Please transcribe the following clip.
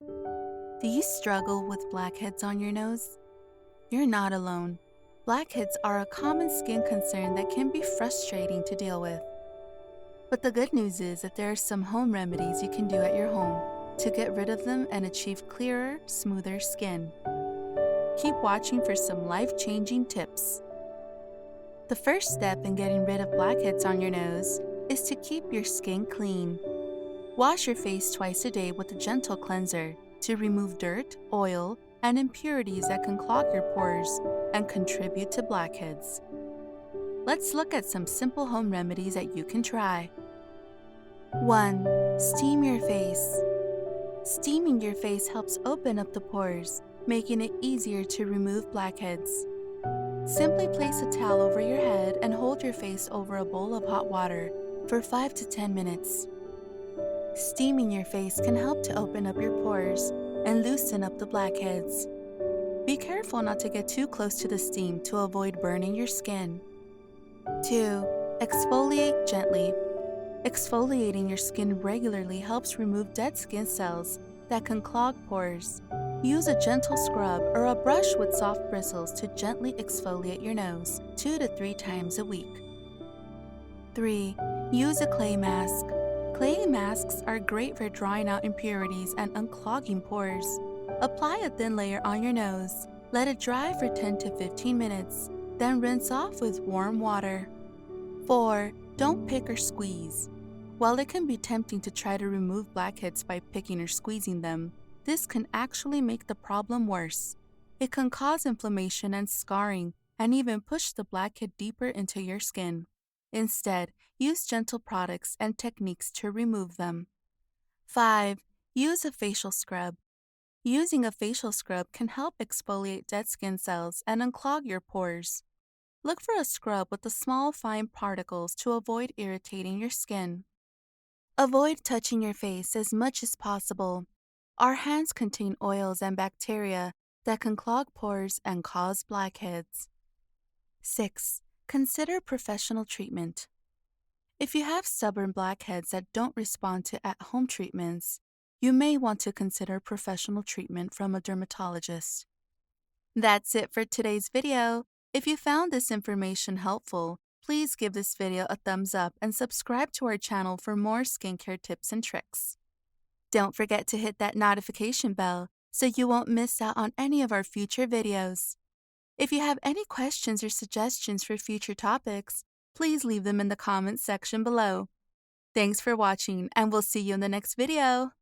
Do you struggle with blackheads on your nose? You're not alone. Blackheads are a common skin concern that can be frustrating to deal with. But the good news is that there are some home remedies you can do at your home to get rid of them and achieve clearer, smoother skin. Keep watching for some life-changing tips. The first step in getting rid of blackheads on your nose is to keep your skin clean. Wash your face twice a day with a gentle cleanser to remove dirt, oil, and impurities that can clog your pores and contribute to blackheads. Let's look at some simple home remedies that you can try. 1. Steam your face. Steaming your face helps open up the pores, making it easier to remove blackheads. Simply place a towel over your head and hold your face over a bowl of hot water for 5 to 10 minutes. Steaming your face can help to open up your pores and loosen up the blackheads. Be careful not to get too close to the steam to avoid burning your skin. 2. Exfoliate gently. Exfoliating your skin regularly helps remove dead skin cells that can clog pores. Use a gentle scrub or a brush with soft bristles to gently exfoliate your nose 2 to 3 times a week. 3. Use a clay mask. Clay masks are great for drying out impurities and unclogging pores. Apply a thin layer on your nose. Let it dry for 10 to 15 minutes, then rinse off with warm water. 4. Don't pick or squeeze. While it can be tempting to try to remove blackheads by picking or squeezing them, this can actually make the problem worse. It can cause inflammation and scarring, and even push the blackhead deeper into your skin. Instead, use gentle products and techniques to remove them. 5. Use a facial scrub. Using a facial scrub can help exfoliate dead skin cells and unclog your pores. Look for a scrub with the small, fine particles to avoid irritating your skin. Avoid touching your face as much as possible. Our hands contain oils and bacteria that can clog pores and cause blackheads. 6. Consider professional treatment. If you have stubborn blackheads that don't respond to at-home treatments, you may want to consider professional treatment from a dermatologist. That's it for today's video. If you found this information helpful, please give this video a thumbs up and subscribe to our channel for more skincare tips and tricks. Don't forget to hit that notification bell so you won't miss out on any of our future videos. If you have any questions or suggestions for future topics, please leave them in the comments section below. Thanks for watching, and we'll see you in the next video.